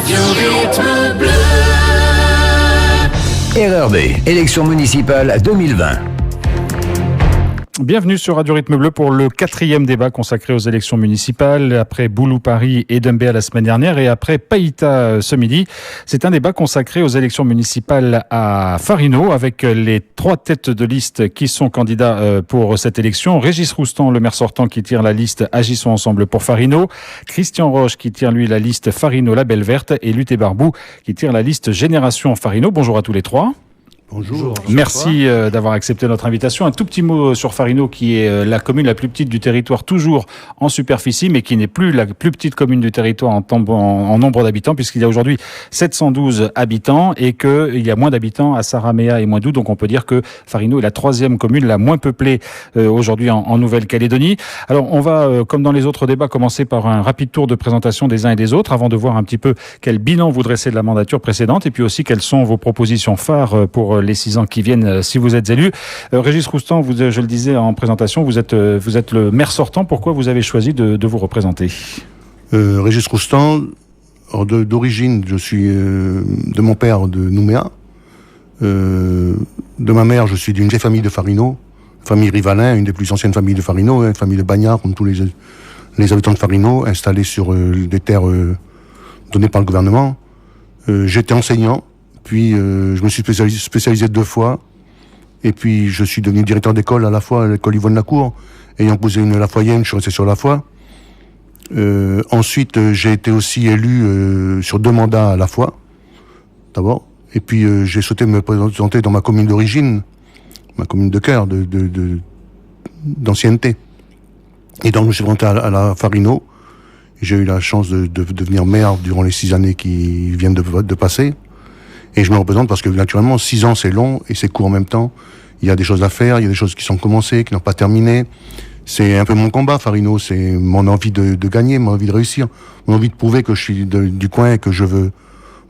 Rythme bleu. RRB, élection municipale 2020. Bienvenue sur Radio Rythme Bleu pour le 4e débat consacré aux élections municipales, après Boulou-Paris et Dembéa la semaine dernière et après Païta ce midi. C'est un débat consacré aux élections municipales à Farino avec les 3 têtes de liste qui sont candidats pour cette élection. Régis Roustan, le maire sortant, qui tire la liste Agissons ensemble pour Farino. Christian Roche qui tire lui la liste Farino la Belle Verte et Luté Barbou qui tire la liste Génération Farino. Bonjour à tous les 3. Bonjour. Merci d'avoir accepté notre invitation. Un tout petit mot sur Farino, qui est la commune la plus petite du territoire, toujours en superficie, mais qui n'est plus la plus petite commune du territoire en nombre d'habitants, puisqu'il y a aujourd'hui 712 habitants et qu'il y a moins d'habitants à Saramea et Moindou. Donc on peut dire que Farino est la 3e commune la moins peuplée aujourd'hui en Nouvelle-Calédonie. Alors on va, comme dans les autres débats, commencer par un rapide tour de présentation des uns et des autres, avant de voir un petit peu quel bilan vous dressez de la mandature précédente, et puis aussi quelles sont vos propositions phares pour les 6 ans qui viennent si vous êtes élu. Régis Roustan, je le disais en présentation, vous êtes le maire sortant. Pourquoi vous avez choisi de vous représenter ? Régis Roustan, d'origine, je suis de mon père de Nouméa. De ma mère, je suis d'une vieille famille de Farino, famille Rivalin, une des plus anciennes familles de Farino, une famille de bagnards, comme tous les habitants de Farino, installés sur des terres données par le gouvernement. J'étais enseignant. Puis je me suis spécialisé 2 fois, et puis je suis devenu directeur d'école à la fois à l'école Yvonne Lacour, ayant posé une Lafoyenne, je suis resté sur la foi. Ensuite, j'ai été aussi élu sur 2 mandats à la fois, d'abord, et puis j'ai souhaité me présenter dans ma commune d'origine, ma commune de cœur, d'ancienneté. Et donc je me suis présenté à la Farino. J'ai eu la chance de devenir maire durant les 6 années qui viennent de passer. Et je me représente parce que, naturellement, 6 ans, c'est long et c'est court en même temps. Il y a des choses à faire, il y a des choses qui sont commencées, qui n'ont pas terminé. C'est un peu mon combat, Farino. C'est mon envie de gagner, mon envie de réussir, mon envie de prouver que je suis du coin et que je veux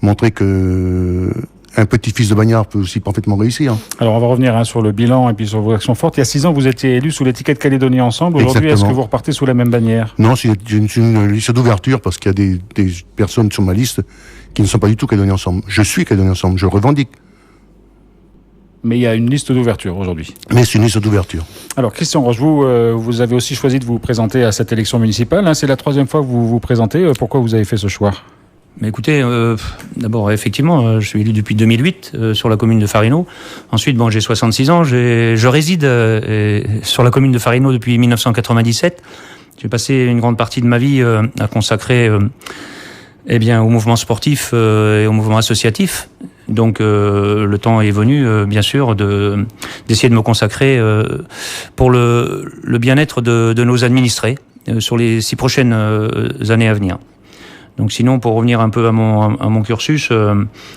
montrer que un petit-fils de bagnard peut aussi parfaitement réussir. Alors, on va revenir sur le bilan et puis sur vos actions fortes. Il y a 6 ans, vous étiez élu sous l'étiquette Calédonie Ensemble. Aujourd'hui, exactement. Est-ce que vous repartez sous la même bannière ? Non, c'est une liste d'ouverture parce qu'il y a des personnes sur ma liste qui ne sont pas du tout Calédonie Ensemble. Je suis Calédonie Ensemble, je le revendique. Mais il y a une liste d'ouverture aujourd'hui. Mais c'est une liste d'ouverture. Alors, Christian Roche, vous avez aussi choisi de vous présenter à cette élection municipale. C'est la 3e fois que vous vous présentez. Pourquoi vous avez fait ce choix ? Mais écoutez, d'abord, effectivement, je suis élu depuis 2008 sur la commune de Farino. Ensuite, j'ai 66 ans. Je réside sur la commune de Farino depuis 1997. J'ai passé une grande partie de ma vie à consacrer au mouvement sportif et au mouvement associatif. Donc le temps est venu, bien sûr, d'essayer de me consacrer pour le bien-être de nos administrés sur les 6 prochaines années à venir. Donc sinon, pour revenir un peu à mon cursus,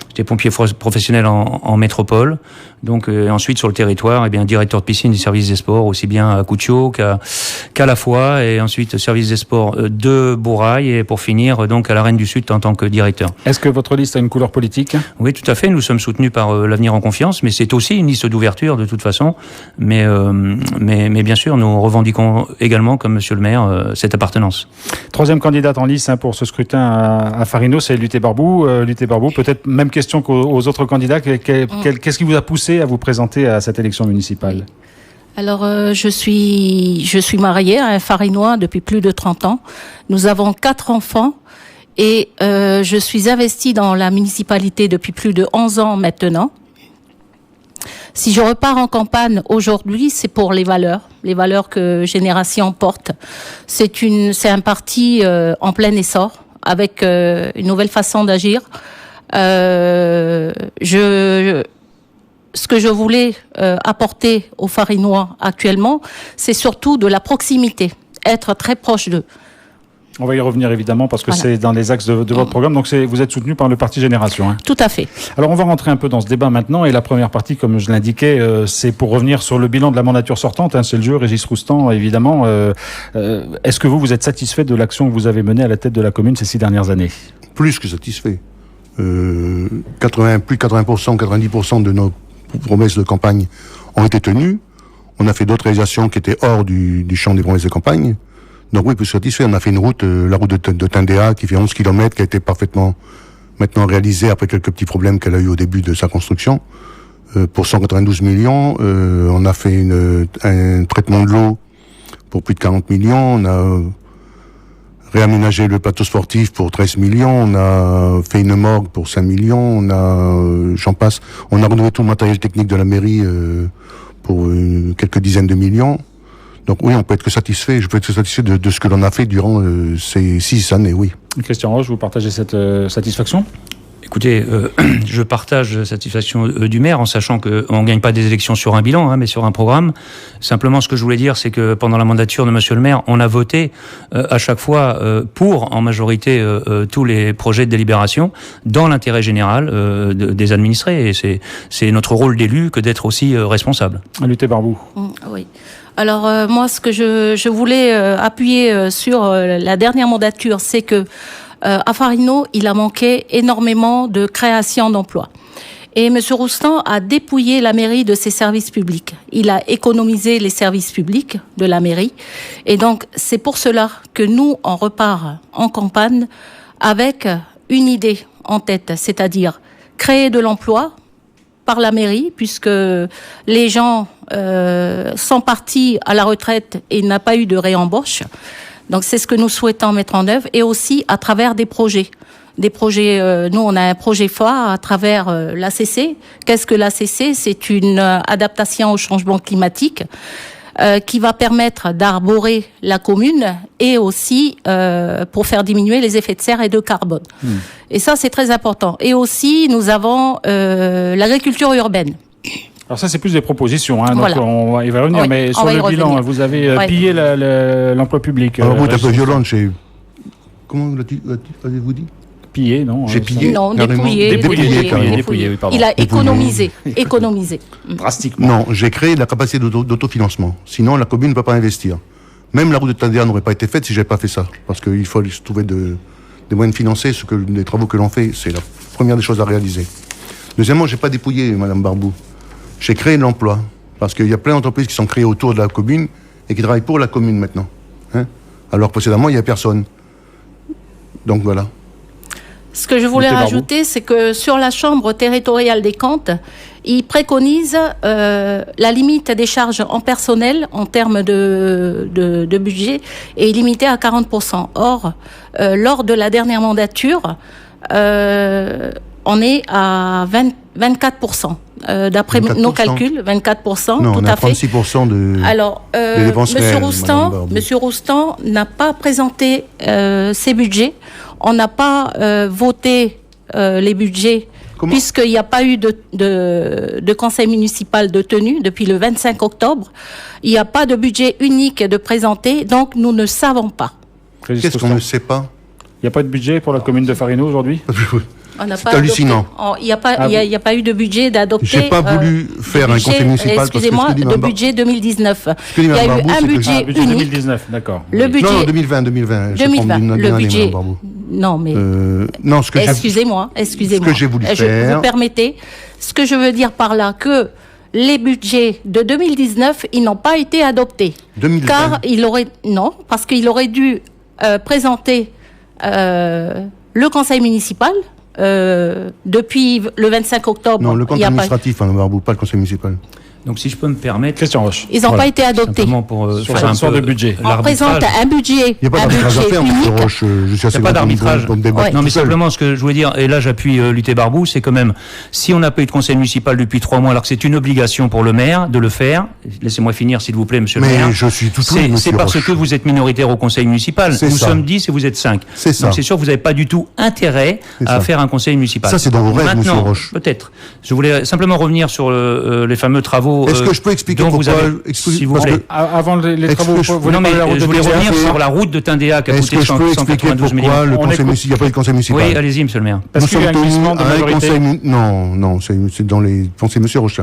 j'étais pompier professionnel en métropole. Donc ensuite sur le territoire, directeur de piscine du service des sports, aussi bien à Coutio qu'à La Foix, et ensuite service des sports de Bourail, et pour finir donc à la Reine du Sud en tant que directeur. Est-ce que votre liste a une couleur politique ? Oui, tout à fait. Nous sommes soutenus par l'Avenir en Confiance, mais c'est aussi une liste d'ouverture de toute façon. Mais bien sûr, nous revendiquons également, comme Monsieur le maire, cette appartenance. 3e candidate en lice pour ce scrutin à Farino, c'est Luté Barbou. Luté Barbou, peut-être même question qu'aux autres candidats. Qu'est-ce qui vous a poussé à vous présenter à cette élection municipale ? Alors, je suis mariée à un Farinois depuis plus de 30 ans. Nous avons 4 enfants et je suis investie dans la municipalité depuis plus de 11 ans maintenant. Si je repars en campagne aujourd'hui, c'est pour les valeurs que Génération porte. C'est un parti en plein essor, avec une nouvelle façon d'agir. Ce que je voulais apporter aux Farinois actuellement, c'est surtout de la proximité, être très proche d'eux. On va y revenir évidemment parce que c'est dans les axes de votre programme. Donc vous êtes soutenu par le parti Génération. Hein. Tout à fait. Alors on va rentrer un peu dans ce débat maintenant. Et la première partie, comme je l'indiquais, c'est pour revenir sur le bilan de la mandature sortante. C'est le jeu, Régis Roustan, évidemment. Est-ce que vous êtes satisfait de l'action que vous avez menée à la tête de la commune ces 6 dernières années ? Plus que satisfait. Plus de 80%, 90% de nos promesses de campagne ont été tenues. On a fait d'autres réalisations qui étaient hors du champ des promesses de campagne. Donc oui, plus satisfait. On a fait une route, la route de Tindéa, qui fait 11 km, qui a été parfaitement maintenant réalisée après quelques petits problèmes qu'elle a eu au début de sa construction. Pour 192 millions, on a fait un traitement de l'eau pour plus de 40 millions, on a réaménagé le plateau sportif pour 13 millions, on a fait une morgue pour 5 millions, j'en passe, on a renouvelé tout le matériel technique de la mairie pour quelques dizaines de millions. Donc oui, on peut être que satisfait, je peux être satisfait de ce que l'on a fait durant ces 6 années, oui. Christian Roche, vous partagez cette satisfaction ? Écoutez, je partage la satisfaction du maire en sachant qu'on ne gagne pas des élections sur un bilan, mais sur un programme. Simplement, ce que je voulais dire, c'est que pendant la mandature de monsieur le maire, on a voté à chaque fois pour, en majorité, tous les projets de délibération dans l'intérêt général des administrés. Et c'est notre rôle d'élu que d'être aussi responsable. Luté Barbou. Oui. Alors moi, ce que je voulais appuyer sur la dernière mandature, c'est que à Farino, il a manqué énormément de création d'emplois. Et M. Roustan a dépouillé la mairie de ses services publics. Il a économisé les services publics de la mairie. Et donc, c'est pour cela que nous, on repart en campagne avec une idée en tête, c'est-à-dire créer de l'emploi par la mairie, puisque les gens sont partis à la retraite et il n'a pas eu de réembauche. Donc c'est ce que nous souhaitons mettre en œuvre, et aussi à travers des projets. Nous on a un projet phare à travers l'ACC. Qu'est-ce que l'ACC ? C'est une adaptation au changement climatique qui va permettre d'arborer la commune et aussi pour faire diminuer les effets de serre et de carbone. Et ça c'est très important. Et aussi nous avons l'agriculture urbaine. Alors ça, c'est plus des propositions, donc voilà. on va y revenir, Oui, mais sur le bilan, vous avez pillé l'emploi public. Alors vous êtes un peu violente, comment l'avez-vous dit ? Pillé, non ? J'ai pillé. Non, dépouillé, oui, pardon. Il a économisé. Drastiquement. Non, j'ai créé la capacité d'autofinancement. Sinon, la commune ne peut pas investir. Même la route de Tandéa n'aurait pas été faite si j'avais pas fait ça. Parce qu'il faut trouver des moyens de financer les travaux que l'on fait. C'est la première des choses à réaliser. Deuxièmement, j'ai pas dépouillé, Madame Barbou. J'ai créé de l'emploi, parce qu'il y a plein d'entreprises qui sont créées autour de la commune et qui travaillent pour la commune maintenant. Alors précédemment, il n'y a personne. Donc voilà. Ce que je voulais rajouter, c'est que sur la Chambre territoriale des comptes, il préconise la limite des charges en personnel en termes de budget est limitée à 40%. Or, lors de la dernière mandature, on est à 24%. D'après 24%. Nos calculs, 24%, non, tout on est à fait. 36% de dépenses réelles, Monsieur Roustan n'a pas présenté ses budgets. On n'a pas voté les budgets. Comment ? Puisqu'il n'y a pas eu de conseil municipal de tenue depuis le 25 octobre. Il n'y a pas de budget unique de présenter, donc nous ne savons pas. Qu'est-ce qu'on ne sait pas ? Il n'y a pas de budget pour la commune de Farino aujourd'hui ? C'est hallucinant. Il n'y a pas eu de budget d'adopter. J'ai pas voulu faire un conseil municipal. Excusez-moi, de budget 2019. Il y a eu un budget unique. 2019, d'accord. Le budget. Non, 2020. Le budget. Non, mais. Non, ce que excusez-moi. Ce que j'ai voulu faire. Vous permettez. Ce que je veux dire par là, que les budgets de 2019, ils n'ont pas été adoptés. 2020. Car parce qu'il aurait dû présenter le conseil municipal. Depuis le 25 octobre. Non, le conseil administratif, Madame Barbou, pas le conseil municipal. Donc, si je peux me permettre, Christian Roche. Ils n'ont pas été adoptés. Simplement pour sur faire un sort de budget. On présente un budget. Il n'y a pas d'arbitrage à faire, Monsieur Roche. Je suis assez pas d'arbitrage. Non, mais simplement, ce que je voulais dire, et là j'appuie Luté Barbou, c'est quand même, si on n'a pas eu de conseil municipal depuis 3 mois, alors que c'est une obligation pour le maire de le faire, laissez-moi finir s'il vous plaît, Monsieur le maire. Mais je suis tout c'est parce que vous êtes minoritaire au conseil municipal. Nous sommes 10 et vous êtes 5. C'est ça. Donc c'est sûr que vous n'avez pas du tout intérêt à faire un conseil municipal. Ça, c'est dans vos rêves, Monsieur Roche. Peut-être. Je voulais simplement revenir sur les fameux travaux. Est-ce que je peux expliquer pourquoi, si vous voulez. Avant les travaux, je voulais revenir sur la route de Tindéa qui a coûté 192 millions. Il n'y a pas eu de conseil municipal. Oui, allez-y, Monsieur le maire. Parce qu'il y a un glissement de majorité. Non, c'est dans les pensées Monsieur Roche.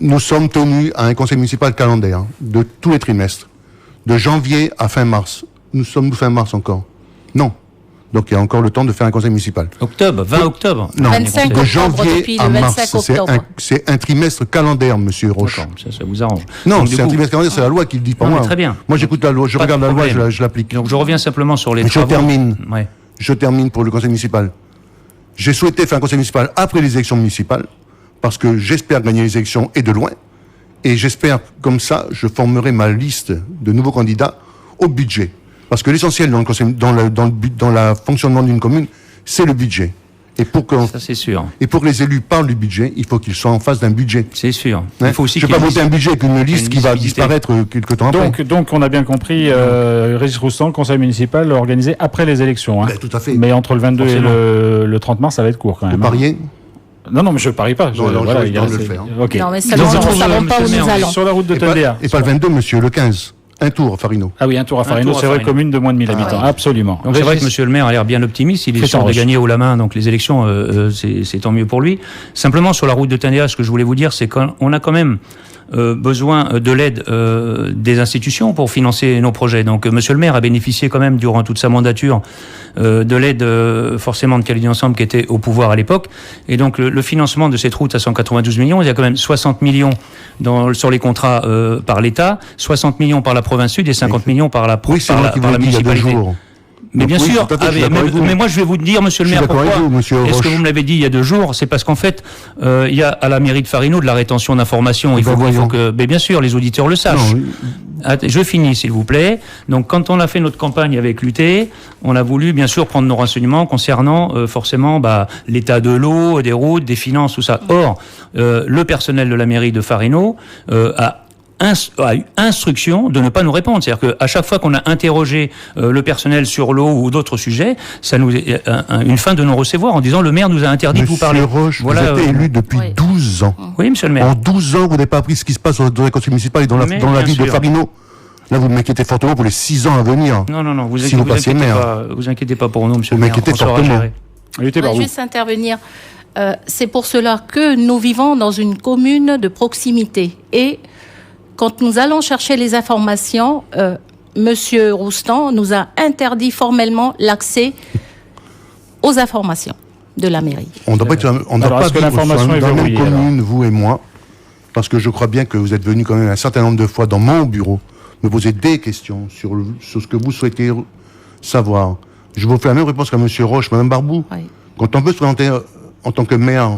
Nous sommes tenus à un conseil municipal calendaire de tous les trimestres, de janvier à fin mars. Nous sommes fin mars encore. Non. Donc il y a encore le temps de faire un conseil municipal. 20 octobre. Non, 25 de janvier à mars. Octobre. C'est un trimestre calendaire, Monsieur Roche. Ça vous arrange. Non, c'est un trimestre calendaire, c'est la loi qui le dit, pas moi. Très bien. Moi j'écoute la loi, je regarde la loi, je l'applique. Donc je reviens simplement sur les travaux. Je termine pour le conseil municipal. J'ai souhaité faire un conseil municipal après les élections municipales, parce que j'espère gagner les élections et de loin. Et j'espère, comme ça, je formerai ma liste de nouveaux candidats au budget. Parce que l'essentiel dans le fonctionnement d'une commune, c'est le budget. Ça, c'est sûr. Et pour que les élus parlent du budget, il faut qu'ils soient en face d'un budget. C'est sûr. Hein, il faut aussi je ne vais pas voter un budget avec une liste qui va disparaître quelque temps après. Donc, on a bien compris, Régis Roustan, conseil municipal organisé après les élections. Hein. Ben, tout à fait. Mais entre le 22 et le 30 mars, ça va être court quand même. Vous pariez ? Non, mais je ne parie pas. Non, voilà, il le faire. Okay. Non, mais seulement nous ne savons pas où nous allons. Sur la route de Tendéa. Et pas le 22, monsieur, le 15. Un tour à Farino. Ah oui, un tour à Farino, c'est vrai, commune de moins de 1000 habitants. oui. Absolument. Donc c'est vrai que monsieur le maire a l'air bien optimiste, il est sûr de gagner haut la main, donc les élections, c'est tant mieux pour lui. Simplement, sur la route de Tendéa, ce que je voulais vous dire, c'est qu'on a quand même besoin de l'aide des institutions pour financer nos projets. Donc monsieur le maire a bénéficié quand même, durant toute sa mandature, de l'aide forcément de Calédonie Ensemble qui était au pouvoir à l'époque. Et donc le financement de cette route à 192 millions, il y a quand même 60 millions sur les contrats par l'État, 60 millions par la province sud et 50 millions par la municipalité. Mais bien sûr, mais moi je vais vous dire, monsieur le maire, pourquoi est-ce que vous me l'avez dit il y a 2 jours? C'est parce qu'en fait, il y a à la mairie de Farino de la rétention d'informations. Il faut que, mais bien sûr, les auditeurs le sachent. Je finis, s'il vous plaît. Donc, quand on a fait notre campagne avec l'UT, on a voulu bien sûr prendre nos renseignements concernant forcément l'état de l'eau, des routes, des finances, tout ça. Or, le personnel de la mairie de Farino a eu instruction de ne pas nous répondre. C'est-à-dire qu'à chaque fois qu'on a interrogé le personnel sur l'eau ou d'autres sujets, ça nous est une fin de non-recevoir en disant le maire nous a interdit de vous parler. Monsieur Roche, vous êtes élu depuis 12 ans. Oui, monsieur le maire. En 12 ans, vous n'avez pas appris ce qui se passe dans les conseils municipaux et dans la ville de Farino. Là, vous m'inquiétez fortement pour les 6 ans à venir. Non, vous vous inquiétez pas pour nous, monsieur le maire. Vous m'inquiétez fortement. Je vais juste intervenir. C'est pour cela que nous vivons dans une commune de proximité. Et quand nous allons chercher les informations, Monsieur Roustan nous a interdit formellement l'accès aux informations de la mairie. On ne doit pas vivre dans la même commune, vous et moi, parce que je crois bien que vous êtes venu quand même un certain nombre de fois dans mon bureau me poser des questions sur ce que vous souhaitez savoir. Je vous fais la même réponse qu'à Monsieur Roche, Madame Barbou. Oui. Quand on peut se présenter en tant que maire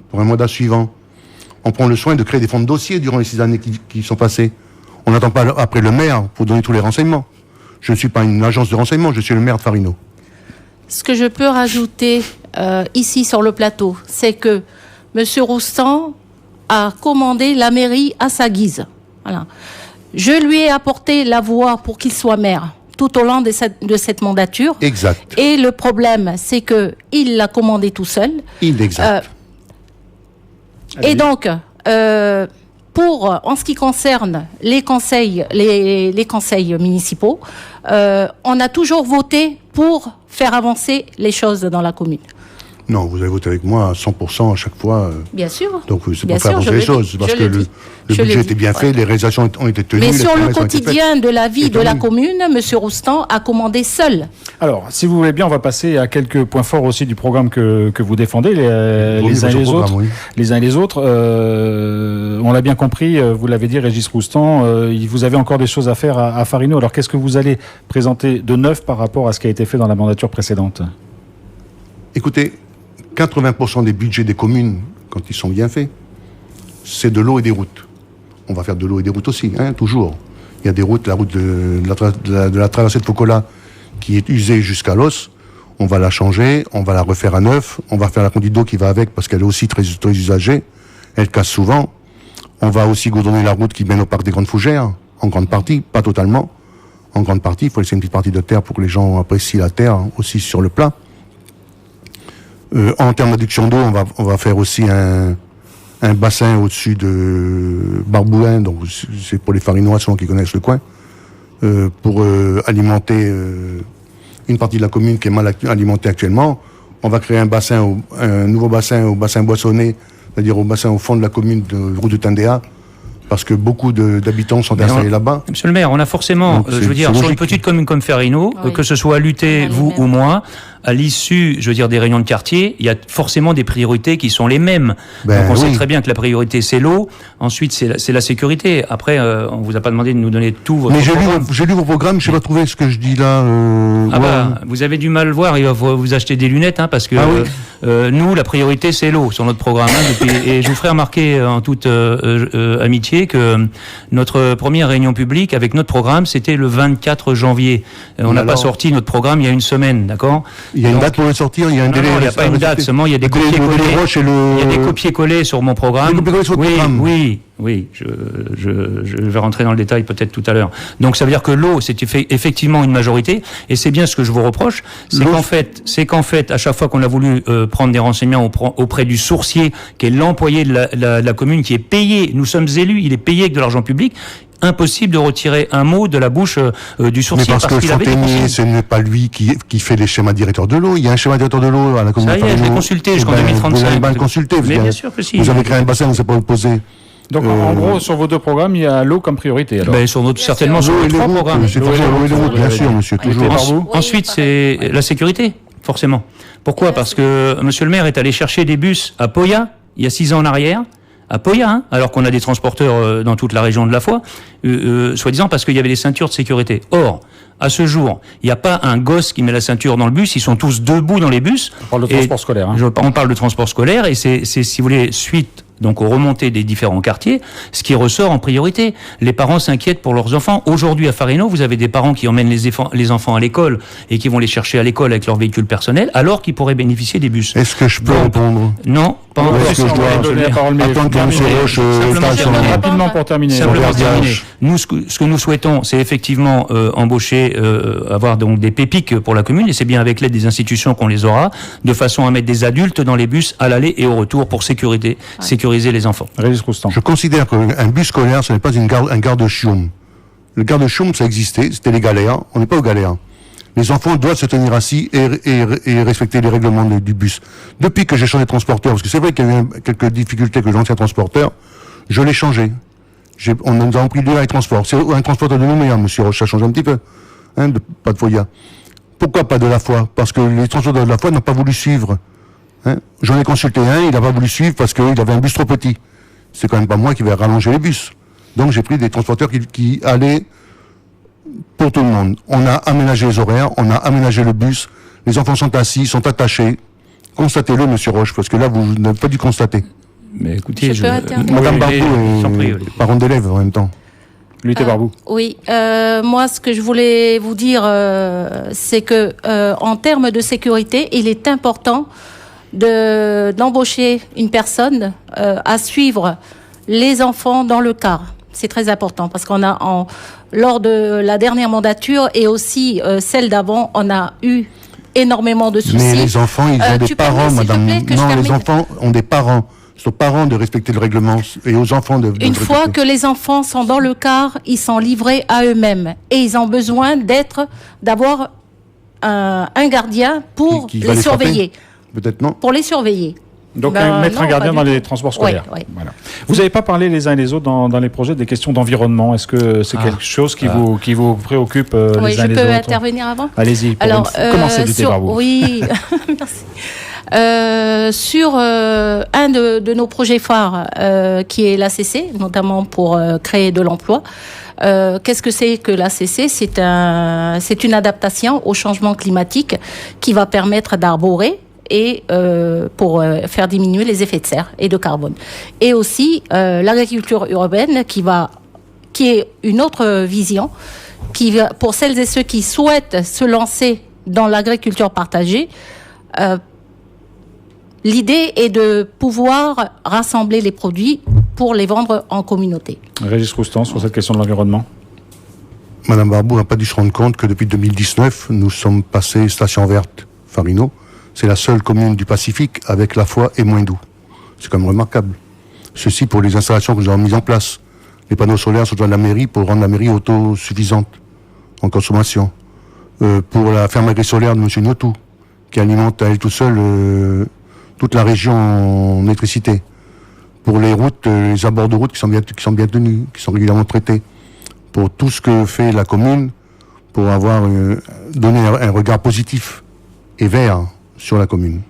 pour un mandat suivant, on prend le soin de créer des fonds de dossier durant les 6 années qui sont passées. On n'attend pas après le maire pour donner tous les renseignements. Je ne suis pas une agence de renseignement, je suis le maire de Farino. Ce que je peux rajouter ici sur le plateau, c'est que M. Roustan a commandé la mairie à sa guise. Voilà. Je lui ai apporté la voix pour qu'il soit maire tout au long de cette mandature. Exact. Et le problème, c'est qu'il l'a commandé tout seul. Inexact. Et donc, en ce qui concerne les conseils municipaux, on a toujours voté pour faire avancer les choses dans la commune. Non, vous avez voté avec moi à 100% à chaque fois. Bien sûr. Donc c'est pour faire avancer les choses. Parce que le budget était bien fait, les réalisations ont été tenues. Mais sur le quotidien de la vie de la commune, M. Roustan a commandé seul. Alors, si vous voulez bien, on va passer à quelques points forts aussi du programme que vous défendez, les uns et les autres. Oui. Les uns et les autres. On l'a bien compris, vous l'avez dit, Régis Roustan, vous avez encore des choses à faire à Farino. Alors, qu'est-ce que vous allez présenter de neuf par rapport à ce qui a été fait dans la mandature précédente ? Écoutez, 80% des budgets des communes, quand ils sont bien faits, c'est de l'eau et des routes. On va faire de l'eau et des routes aussi, toujours. Il y a des routes, la route de la traversée de Focola, qui est usée jusqu'à l'os. On va la changer, on va la refaire à neuf, on va faire la conduite d'eau qui va avec, parce qu'elle est aussi très, très usagée. Elle casse souvent. On va aussi goudronner la route qui mène au parc des Grandes Fougères, en grande partie, pas totalement. En grande partie, il faut laisser une petite partie de terre pour que les gens apprécient la terre, aussi sur le plat. En termes d'adduction d'eau, on va faire aussi un bassin au-dessus de Barbouin, donc c'est pour les Farinois selon qui connaissent le coin, pour alimenter une partie de la commune qui est mal alimentée actuellement. On va créer un nouveau bassin au bassin boissonné, c'est-à-dire au bassin au fond de la commune de route de Tendéa, parce que beaucoup d'habitants sont installés là-bas. Monsieur le maire, on a forcément, sur une petite commune comme Farino, que ce soit l'UT, vous ou moi, à l'issue, je veux dire, des réunions de quartier, il y a forcément des priorités qui sont les mêmes. Ben, Donc on oui. sait très bien que la priorité c'est l'eau, ensuite c'est la sécurité. Après, on vous a pas demandé de nous donner tout votre Mais programme. j'ai lu vos programmes, je n'ai pas trouvé ce que je dis là. Ah bah, vous avez du mal à voir, il va vous acheter des lunettes, hein, parce que Ah oui. nous, la priorité, c'est l'eau sur notre programme. Hein, et je vous ferai remarquer en toute amitié que notre première réunion publique avec notre programme, c'était le 24 janvier. On n'a pas sorti notre programme il y a une semaine, d'accord ? Il y a une date pour le sortir, il y a un délai. Non, il n'y a pas une date, seulement il y a des Il y a copier-coller. Il y a des copier-coller sur mon programme. Des copier-coller sur votre programme. Oui, je vais rentrer dans le détail peut-être tout à l'heure. Donc ça veut dire que l'eau, c'est effectivement une majorité, et c'est bien ce que je vous reproche, c'est qu'en fait, à chaque fois qu'on a voulu prendre des renseignements auprès du sourcier, qui est l'employé de la commune, qui est payé, nous sommes élus, il est payé avec de l'argent public, impossible de retirer un mot de la bouche du sourcier. Mais parce que qu'il avait des Fontainier, consignes. ce n'est pas lui qui fait les schémas directeurs de l'eau. Il y a un schéma directeur de l'eau à la commune Ça y de est, je l'ai Farinot. consulté Eh jusqu'en ben, 2035. Vous avez mal consulté. Mais bien sûr que si. Vous avez créé un bassin, on ne s'est pas opposé. Donc en gros, sur vos deux programmes, il y a l'eau comme priorité. Alors. Ben, certainement sur L'eau les et les trois routes, programmes. c'est toujours l'eau et les routes, bien sûr, monsieur, Arrêtez toujours. par vous. Ensuite, c'est la sécurité, forcément. Pourquoi ? Parce que monsieur le maire est allé chercher des bus à Poya, il y a 6 ans en arrière, à Poya, hein, alors qu'on a des transporteurs dans toute la région de la Foix, soi-disant parce qu'il y avait des ceintures de sécurité. Or, à ce jour, il n'y a pas un gosse qui met la ceinture dans le bus, ils sont tous debout dans les bus. On parle de transport scolaire. Hein. On parle de transport scolaire, et c'est, si vous voulez, suite donc aux remontées des différents quartiers, ce qui ressort en priorité. Les parents s'inquiètent pour leurs enfants. Aujourd'hui, à Farinot, vous avez des parents qui emmènent les enfants à l'école et qui vont les chercher à l'école avec leur véhicule personnel, alors qu'ils pourraient bénéficier des bus. Est-ce que je peux Donc, répondre? Non, pas Ouais, encore. est-ce que je dois donner la parole, mais attendre que M. Roche Simplement fasse son... terminer. Rapidement pour terminer. Simplement Robert terminer. Diage. Nous, ce que nous souhaitons, c'est effectivement embaucher, avoir donc des pépiques pour la commune, et c'est bien avec l'aide des institutions qu'on les aura, de façon à mettre des adultes dans les bus à l'aller et au retour pour sécuriser les enfants. Régis Roustan. Je considère qu'un bus scolaire, ce n'est pas un garde-chioum. Le garde-chioum, ça existait, c'était les galères. On n'est pas aux galères. Les enfants doivent se tenir assis et respecter les règlements du bus. Depuis que j'ai changé de transporteur, parce que c'est vrai qu'il y a eu quelques difficultés avec l'ancien transporteur, je l'ai changé. On nous a pris 2 avec transport. C'est un transporteur de Nouméa, monsieur Roche, ça change un petit peu. Hein, pas de Foya. Pourquoi pas de la foi? Parce que les transporteurs de la foi n'ont pas voulu suivre. Hein. J'en ai consulté un, il n'a pas voulu suivre parce qu'il avait un bus trop petit. C'est quand même pas moi qui vais rallonger les bus. Donc j'ai pris des transporteurs qui allaient pour tout le monde. On a aménagé les horaires, on a aménagé le bus, les enfants sont assis, sont attachés. Constatez-le, monsieur Roche, parce que là, vous n'avez pas dû constater. Mais écoutez, Je peux intervenir. Madame Oui, j'en prie, Barbou oui. est parent d'élève en même temps. Lutte Barbou. Oui, moi ce que je voulais vous dire, c'est que en termes de sécurité, il est important d'embaucher une personne à suivre les enfants dans le car. C'est très important parce qu'on a lors de la dernière mandature et aussi celle d'avant, on a eu énormément de soucis. Mais les enfants, ils ont des tu parents, permets, s'il te madame. plaît, que je Non, les termine enfants ont des parents. C'est aux parents de respecter le règlement et aux enfants de Une fois respecter. que les enfants sont dans le car, ils sont livrés à eux-mêmes et ils ont besoin d'avoir un gardien pour Qui va les frapper surveiller. Peut-être non. Pour les surveiller. Donc Ben, mettre un non, gardien pas dans du les tout. transports scolaires. Ouais. Voilà. Vous n'avez pas parlé les uns et les autres dans les projets des questions d'environnement. Est-ce que c'est quelque chose qui vous préoccupe Oui, les je uns les peux autres? intervenir avant. Allez-y. Alors, Commencez du Barbou. oui, merci. Sur un de nos projets phares, qui est l'ACC, notamment pour créer de l'emploi. Qu'est-ce que c'est que l'ACC? C'est une adaptation au changement climatique qui va permettre d'arborer et pour faire diminuer les effets de serre et de carbone. Et aussi l'agriculture urbaine qui est une autre vision, pour celles et ceux qui souhaitent se lancer dans l'agriculture partagée. L'idée est de pouvoir rassembler les produits pour les vendre en communauté. Régis Roustan, sur cette question de l'environnement. Madame Barbou n'a pas dû se rendre compte que depuis 2019, nous sommes passés station verte Farinot. C'est la seule commune du Pacifique avec la foi et Moindou. C'est quand même remarquable. Ceci pour les installations que nous avons mises en place. Les panneaux solaires sont de la mairie pour rendre la mairie autosuffisante en consommation. Pour la ferme agri-solaire de M. Nyotou, qui alimente à elle toute seule toute la région en électricité. Pour les routes, les abords de route qui sont bien tenus, qui sont régulièrement traités. Pour tout ce que fait la commune pour avoir donné un regard positif et vert sur la commune.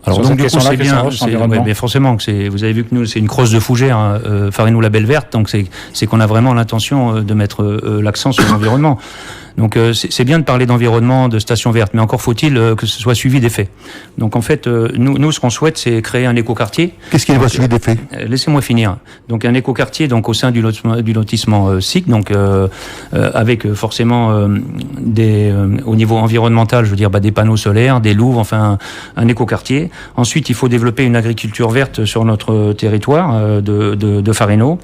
Alors Sur donc cette du coup question-là, c'est Christian bien, Roche, environnement. mais forcément que vous avez vu que nous c'est une crosse de fougère, Farineau Label Verte, donc c'est qu'on a vraiment l'intention de mettre l'accent sur l'environnement. Donc c'est bien de parler d'environnement, de station verte, mais encore faut-il que ce soit suivi des faits. Donc en fait, nous ce qu'on souhaite, c'est créer un écoquartier. Qu'est-ce qui est suivi des faits? Laissez-moi finir. Donc un écoquartier donc au sein du lotissement SIC, donc avec forcément au niveau environnemental, je veux dire des panneaux solaires, des louves, enfin un écoquartier. Ensuite, il faut développer une agriculture verte sur notre territoire de Farineau.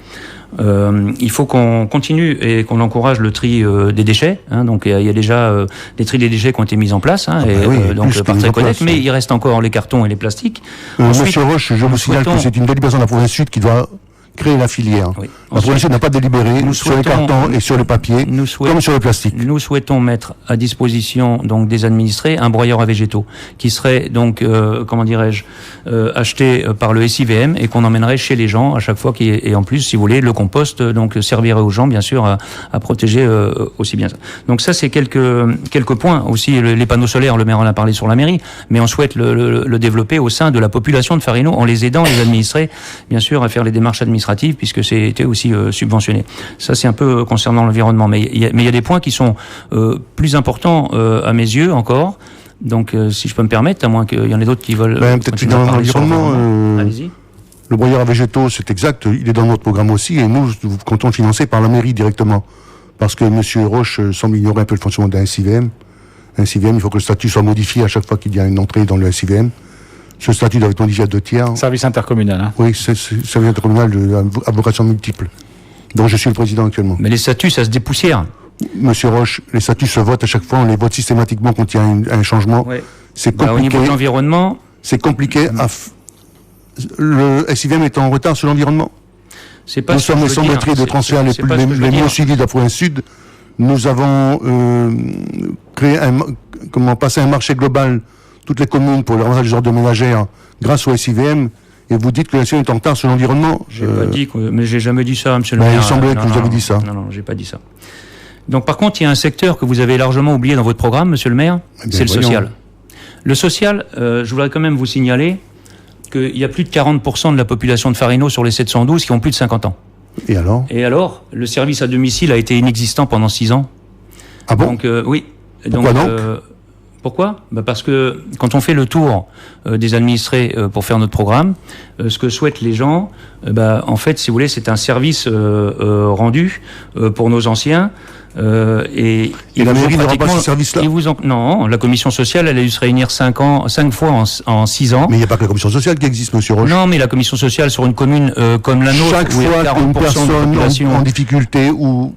Il faut qu'on continue et qu'on encourage le tri des déchets. Donc il y a déjà des tri des déchets qui ont été mis en place, donc par très correct. Mais il reste encore les cartons et les plastiques. Ensuite, Monsieur Roche, je vous signale que c'est une délibération de la province Sud qui doit créer la filière. Oui. La province Sud n'a pas délibéré sur les cartons et sur le papier, comme sur le plastique. Nous souhaitons mettre à disposition donc des administrés un broyeur à végétaux qui serait donc acheté par le SIVM et qu'on emmènerait chez les gens à chaque fois et en plus si vous voulez le compost donc servirait aux gens bien sûr à protéger aussi bien ça. Donc ça c'est quelques points aussi les panneaux solaires, le maire en a parlé sur la mairie, mais on souhaite le développer au sein de la population de Farineau en les aidant les administrés bien sûr à faire les démarches administratives puisque c'était aussi subventionné. Ça c'est un peu concernant l'environnement, mais il y a des points qui sont plus importants à mes yeux encore. Donc si je peux me permettre, à moins qu'il y en ait d'autres qui veulent peut-être dans l'environnement. Allez-y. Le broyeur à végétaux, c'est exact, il est dans notre programme aussi, et nous comptons le financer par la mairie directement. Parce que M. Roche semble ignorer un peu le fonctionnement d'un SIVM. Un SIVM, il faut que le statut soit modifié à chaque fois qu'il y a une entrée dans le SIVM. Ce statut doit être modifié à 2 tiers. Service intercommunal. Hein. Oui, c'est service intercommunal à vocation multiple. dont je suis le président actuellement. Mais les statuts, ça se dépoussière. Monsieur Roche, les statuts se votent à chaque fois, on les vote systématiquement quand il y a un changement. Ouais. C'est compliqué. Au niveau de l'environnement, c'est compliqué. Le SIVM est en retard sur l'environnement. C'est pas Nous sommes les semble-t-il de transfert les mieux suivis de la province Sud. Nous avons passé un marché global, toutes les communes, pour le ramassage des ordures ménagères grâce au SIVM. Et vous dites que le SIVM est en retard sur l'environnement. J'ai pas dit, mais j'ai jamais dit ça, monsieur le maire. Il semblait que vous avez dit ça. Non, j'ai pas dit ça. Donc, par contre, il y a un secteur que vous avez largement oublié dans votre programme, monsieur le maire, c'est le social. Le social, je voudrais quand même vous signaler qu'il y a plus de 40% de la population de Farineau sur les 712 qui ont plus de 50 ans. Et alors ? Et alors, le service à domicile a été inexistant pendant 6 ans. Ah bon ? Donc, oui. Pourquoi donc Pourquoi ? Parce que quand on fait le tour des administrés pour faire notre programme, ce que souhaitent les gens, en fait, si vous voulez, c'est un service rendu pour nos anciens. Et la mairie n'aura pas ce service-là ? Non, la commission sociale, elle a dû se réunir 5 fois en 6 ans. Mais il n'y a pas que la commission sociale qui existe, monsieur Roche. Non, mais la commission sociale sur une commune comme la nôtre, chaque où il y a fois qu'une 40% de personne population, en difficulté ou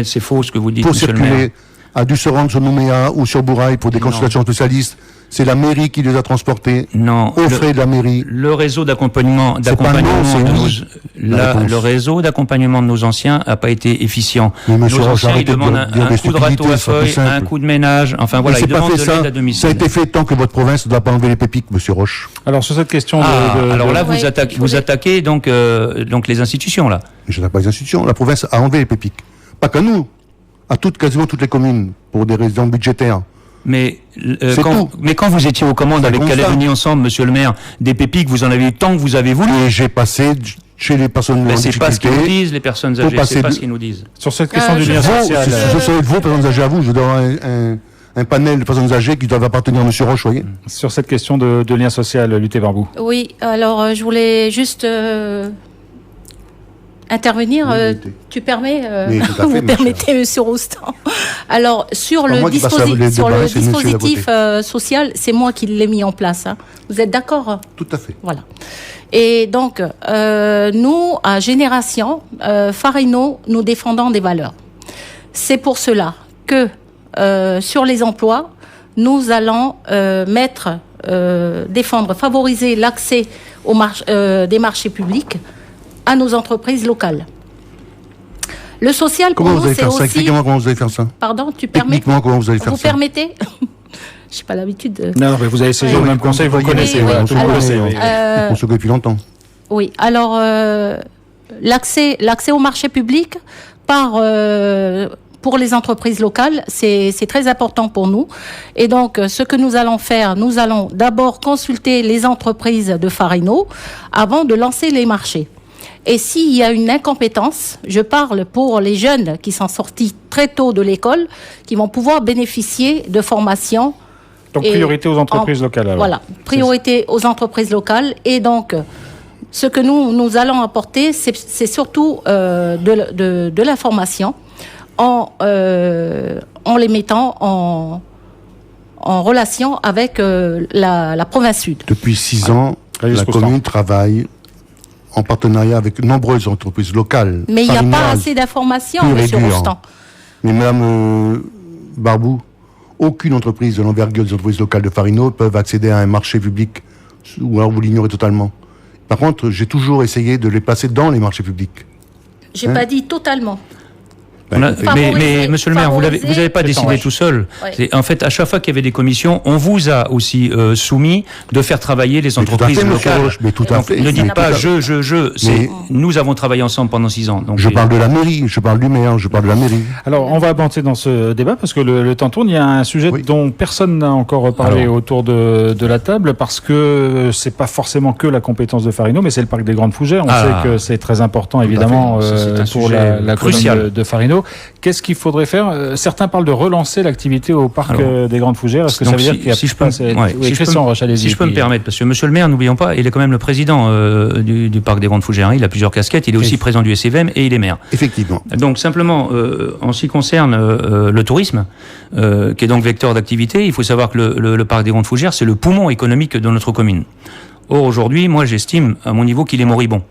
c'est faux ce que vous dites, pour monsieur le maire. circuler a dû se rendre sur Nouméa ou sur Bourail pour des consultations spécialistes. C'est la mairie qui les a transportés aux frais de la mairie. Le réseau d'accompagnement le réseau d'accompagnement de nos anciens n'a pas été efficient. Mais monsieur nos Roche, anciens, ils demandent un coup de râteau à feuille, un coup de ménage, enfin voilà, ils demandent de l'aide à domicile. Ça a été fait tant que votre province ne doit pas enlever les pépiques, monsieur Roche. Alors sur cette question alors là, vous attaquez donc les institutions là. Je n'attaque pas les institutions. La province a enlevé les pépiques. Pas qu'à nous. À quasiment toutes les communes, pour des raisons budgétaires. Mais quand vous étiez aux commandes avec Calédonie Ensemble, monsieur le maire, des pépiques, vous en avez eu tant que vous avez voulu. Et j'ai passé chez les personnes en difficulté. C'est pas ce qu'ils nous disent, les personnes âgées, c'est pas ce qu'ils nous disent. Sur cette question du lien social... Je serais de vous, personnes âgées à vous, je dois avoir un panel de personnes âgées qui doivent appartenir à monsieur Roche, voyez. Sur cette question de lien social, Lutte Barbou. Oui, alors je voulais juste... intervenir, tu permets, oui, tout à fait, vous permettez, monsieur Roustan. Alors, sur le dispositif social, c'est moi qui l'ai mis en place. Hein. Vous êtes d'accord ? Tout à fait. Voilà. Et donc, nous, à Génération, Farineau, nous défendons des valeurs. C'est pour cela que, sur les emplois, nous allons défendre, favoriser l'accès des marchés publics à nos entreprises locales. Le social, pour nous, c'est aussi... Expliquez-moi comment vous allez faire ça. Pardon, tu permets ? Techniquement, comment vous allez faire ça ? Vous permettez ? Je n'ai pas l'habitude de... Non, mais vous avez saisi le même conseil, vous connaissez. On se connaît depuis longtemps. Oui, pour l'accès au marché public, pour pour les entreprises locales, c'est très important pour nous. Et donc, ce que nous allons faire, nous allons d'abord consulter les entreprises de Farino avant de lancer les marchés. Et s'il y a une incompétence, je parle pour les jeunes qui sont sortis très tôt de l'école, qui vont pouvoir bénéficier de formations. Donc, priorité aux entreprises locales. Alors. Voilà, priorité aux entreprises locales. Et donc, ce que nous allons apporter, c'est surtout de la formation en les mettant en relation avec la province sud. Depuis 6 ans, la commune travaille en partenariat avec de nombreuses entreprises locales. Mais il n'y a pas assez d'informations, monsieur Roustan. Mais Madame Barbou, aucune entreprise de l'envergure des entreprises locales de Farino peuvent accéder à un marché public, ou alors vous l'ignorez totalement. Par contre, j'ai toujours essayé de les placer dans les marchés publics. J'ai pas dit totalement. Mais monsieur le maire, vous n'avez pas décidé tout seul. Ouais. En fait, à chaque fois qu'il y avait des commissions, on vous a aussi soumis de faire travailler les entreprises locales. Mais tout à fait. Ne dites pas nous avons travaillé ensemble pendant 6 ans. Donc je parle de la mairie, je parle du maire, je parle de la mairie. Alors, on va avancer dans ce débat parce que le temps tourne. Il y a un sujet dont personne n'a encore parlé autour de la table parce que c'est pas forcément que la compétence de Farino, mais c'est le parc des Grandes Fougères. On sait que c'est très important, évidemment, pour la commune de Farino. Qu'est-ce qu'il faudrait faire? Certains parlent de relancer l'activité au parc des Grandes Fougères. Est-ce que ça veut dire qu'il y a si je peux me permettre, parce que monsieur le maire, n'oublions pas, il est quand même le président du parc des Grandes Fougères. Il a plusieurs casquettes. Il est aussi président du SCVM et il est maire. Effectivement. Donc simplement, en ce qui concerne le tourisme, qui est donc vecteur d'activité, il faut savoir que le parc des Grandes Fougères, c'est le poumon économique de notre commune. Or aujourd'hui, moi, j'estime à mon niveau qu'il est moribond.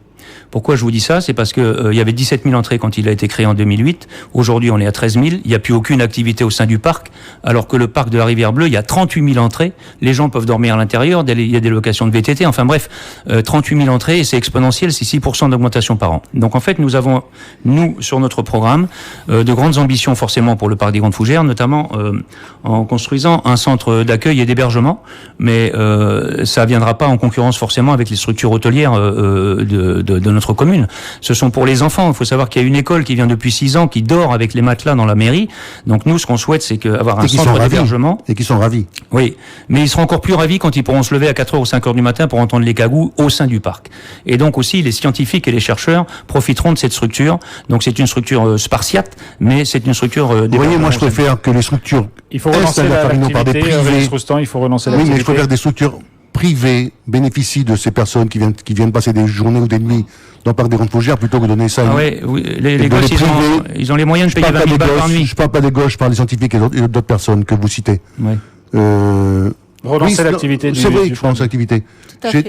Pourquoi je vous dis ça? C'est parce que il y avait 17 000 entrées quand il a été créé en 2008. Aujourd'hui, on est à 13 000. Il n'y a plus aucune activité au sein du parc, alors que le parc de la Rivière Bleue, il y a 38 000 entrées. Les gens peuvent dormir à l'intérieur. Il y a des locations de VTT. Enfin bref, 38 000 entrées et c'est exponentiel. C'est 6% d'augmentation par an. Donc en fait, nous avons, sur notre programme, de grandes ambitions forcément pour le parc des Grandes Fougères, notamment en construisant un centre d'accueil et d'hébergement. Mais ça ne viendra pas en concurrence forcément avec les structures hôtelières de notre commune. Ce sont pour les enfants. Il faut savoir qu'il y a une école qui vient depuis 6 ans, qui dort avec les matelas dans la mairie. Donc nous, ce qu'on souhaite, c'est avoir un centre d'hébergement. Et qui sont ravis. Oui. Mais ils seront encore plus ravis quand ils pourront se lever à 4h ou 5h du matin pour entendre les cagous au sein du parc. Et donc aussi, les scientifiques et les chercheurs profiteront de cette structure. Donc c'est une structure spartiate, mais c'est une structure Vous voyez, moi je préfère que les structures... Il faut relancer l'activité, il faut relancer l'activité. Oui, mais je préfère des structures privées bénéficient de ces personnes qui viennent passer des journées ou des nuits dans le parc des Grandes Fougères plutôt que donner ça. Oui, les gosses, ils ont les moyens de payer 20 000 balles par nuit. Je parle pas des gosses, je parle des scientifiques et d'autres personnes que vous citez. Oui. Relancer l'activité du... C'est vrai que je relance l'activité.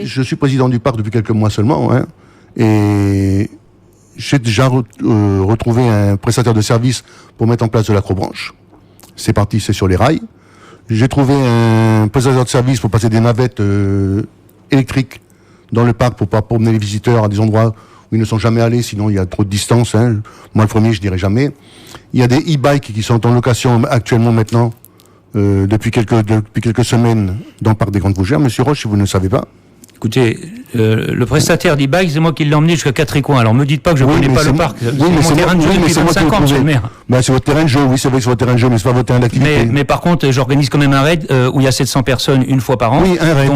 Je suis président du parc depuis quelques mois seulement, et j'ai déjà retrouvé un prestataire de service pour mettre en place de l'acrobranche. C'est parti, c'est sur les rails. J'ai trouvé un prestataire de service pour passer des navettes électriques dans le parc pour pouvoir promener les visiteurs à des endroits où ils ne sont jamais allés, sinon il y a trop de distance. Moi, le premier, je dirais jamais. Il y a des e-bikes qui sont en location actuellement maintenant, depuis quelques semaines dans le parc des Grandes Fougères. Monsieur Roche, si vous ne le savez pas. Écoutez, le prestataire d'e-bike, c'est moi qui l'ai emmené jusqu'à Quatre-Écoins. Alors, me dites pas que je connais pas le parc. C'est mon terrain de jeu depuis 25 ans, monsieur le maire. C'est votre terrain de jeu, oui, c'est vrai que c'est votre terrain de jeu, mais c'est pas votre terrain d'activité. Mais par contre, j'organise quand même un raid où il y a 700 personnes une fois par an. Oui, un raid.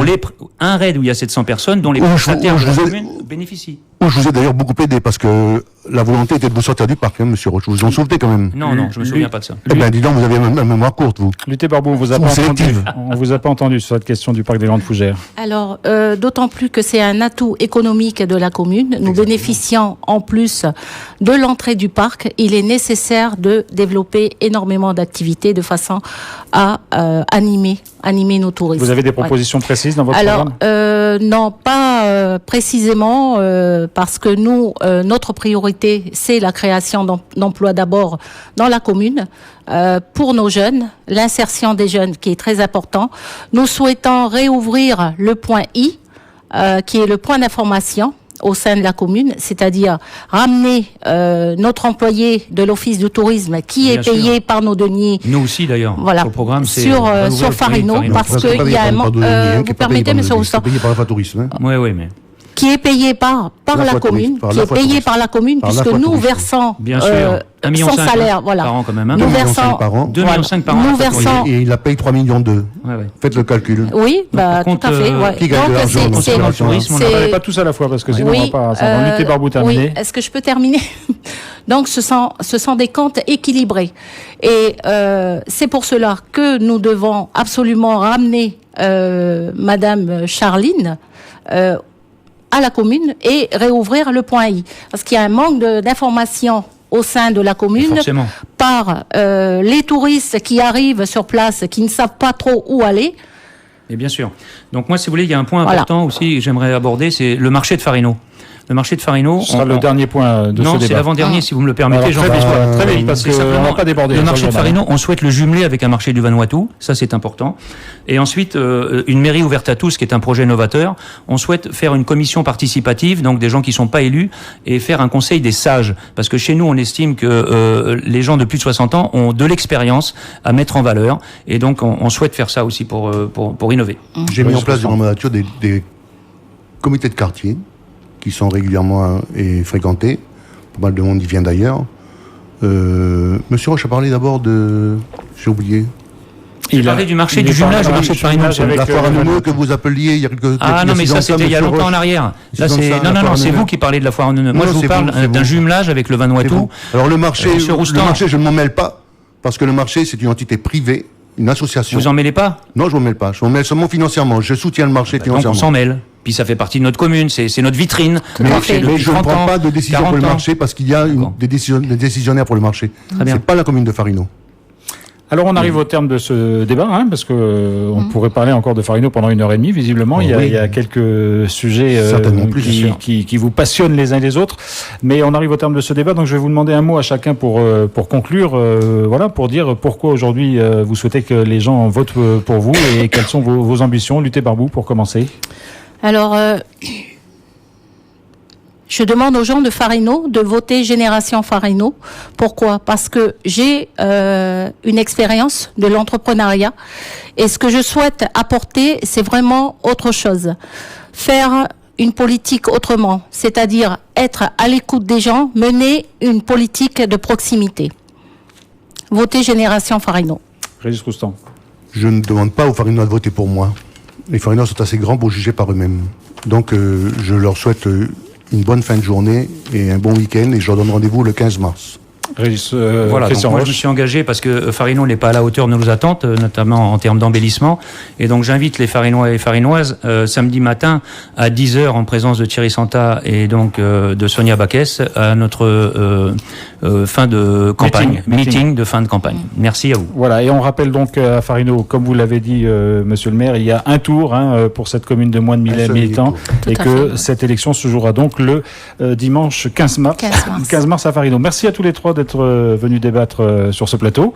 Un raid où il y a 700 personnes dont les prestataires de la commune bénéficient. Je vous ai d'ailleurs beaucoup aidé parce que la volonté était de vous sortir du parc, monsieur Roche. Vous vous en souvenez quand même. Non, je me souviens pas de ça. Eh ben, dis donc, vous avez une mémoire courte, vous. Lutter Barbou, on vous a pas entendu sur cette question du parc des Grandes Fougères. Alors, d'autant plus que c'est un atout économique de la commune. Nous bénéficions en plus de l'entrée du parc. Il est nécessaire de développer énormément d'activités de façon à animer nos touristes. Vous avez des propositions précises dans votre programme? Non, pas précisément, parce que nous, notre priorité, c'est la création d'emplois d'abord dans la commune, pour nos jeunes, l'insertion des jeunes qui est très important. Nous souhaitons réouvrir le point I, qui est le point d'information au sein de la commune, c'est-à-dire ramener notre employé de l'office du tourisme qui est payé par nos deniers. Nous aussi d'ailleurs. Voilà. Au programme, sur Farino, parce qu'il y a un... vous permettez, monsieur Roustan? Oui, mais... qui est payé par la commune, par qui la est fois payé touriste. par la commune, Par la puisque fois nous touriste. versons Bien sûr. 1,5 million son salaire, voilà. par an quand même. Hein. Nous 2,5 millions versons par an. 2,5 millions par an. Nous versons. Et il la paye 3,2 millions. Ouais, ouais. Faites le calcul. Oui, bah, par contre, tout à fait. Ouais. qui gagne de l'argent dans c'est dans le tourisme, on c'est- n'a Parlez pas tous à la fois parce que sinon on va pas. Ça va lutter barbou oui, terminé. est-ce que je peux terminer? Donc, ce sont des comptes équilibrés. Et c'est pour cela que nous devons absolument ramener Madame Charline à la commune et réouvrir le point I. Parce qu'il y a un manque d'informations au sein de la commune Forcément. par les touristes qui arrivent sur place, qui ne savent pas trop où aller. Et bien sûr. Donc moi, si vous voulez, il y a un point Voilà. important aussi que j'aimerais aborder, c'est le marché de Farino. Le marché de Farino. Ce sera le dernier point de ce Non, débat. c'est l'avant-dernier, si vous me le permettez, Alors, très Jean-François. vite, très vite, parce C'est qu'on simplement va pas déborder. Le sur marché de journal. Farino, on souhaite le jumeler avec un marché du Vanuatu, ça c'est important. Et ensuite, une mairie ouverte à tous, qui est un projet novateur. On souhaite faire une commission participative, donc des gens qui sont pas élus, et faire un conseil des sages. Parce que chez nous, on estime que les gens de plus de 60 ans ont de l'expérience à mettre en valeur. Et donc, on souhaite faire ça aussi pour innover. J'ai mis Oui, en je place comprends. durant ma nature des comités de quartier qui sont régulièrement et fréquentés. Pas mal de monde y vient d'ailleurs. Monsieur Roche a parlé d'abord de... J'ai oublié. Il parlait du marché du jumelage au marché de Farino. Avec, La foire à Vanuatu. Neumeux que vous appeliez il y a quelques Ah non, mais ça c'était il y a longtemps en arrière. Là, c'est non, c'est vous qui parlez de la foire en Neumeux. Moi, Non, je vous c'est parle vous, c'est d'un vous. jumelage avec le C'est Vanuatu. bon. Alors le marché, Monsieur Roustan. je ne m'en mêle pas, parce que le marché, c'est une entité privée, une association. Vous en mêlez pas? Non, je ne m'en mêle pas. Je m'en mêle seulement financièrement. Je soutiens le marché Donc financièrement. on s'en mêle. Puis ça fait partie de notre commune, c'est notre vitrine. Tout Le à marché fait. depuis Mais je ne 30 prends ans, pas de décision pour le 40 ans. marché parce qu'il y a D'accord. des décisionnaires pour le marché. Très bien. C'est pas la commune de Farino. Alors on arrive au terme de ce débat, hein, parce que on pourrait parler encore de Farino pendant 1h30. Visiblement, Oh, il oui. y a quelques sujets Certainement plus, bien sûr. qui vous passionnent les uns les autres. Mais on arrive au terme de ce débat, donc je vais vous demander un mot à chacun pour conclure, voilà, pour dire pourquoi aujourd'hui vous souhaitez que les gens votent pour vous et quelles sont vos ambitions. Lutter Barbou pour commencer. Alors, je demande aux gens de Farino de voter Génération Farino. Pourquoi? Parce que j'ai une expérience de l'entrepreneuriat et ce que je souhaite apporter, c'est vraiment autre chose. Faire une politique autrement, c'est-à-dire être à l'écoute des gens, mener une politique de proximité. Voter Génération Farino. Régis Roustan. Je ne demande pas aux Farinois de voter pour moi. Les Farinois sont assez grands pour juger par eux-mêmes. Donc je leur souhaite une bonne fin de journée et un bon week-end et je leur donne rendez-vous le 15 mars. Régis, Voilà, donc Christian moi je me Roche. suis engagé parce que Farino n'est pas à la hauteur de nos attentes, notamment en termes d'embellissement. Et donc j'invite les Farinois et les Farinoises samedi matin à 10h en présence de Thierry Santa et donc de Sonia Baquès à notre fin de campagne, meeting de fin de campagne. Merci à vous. Voilà, et on rappelle donc à Farino, comme vous l'avez dit, monsieur le maire, il y a un tour pour cette commune de moins de 1000 Un seul militants, Tout et à que fait. cette élection se jouera donc le dimanche 15 mars. 15 mars. 15 mars à Farino. Merci à tous les trois d'être venus débattre sur ce plateau.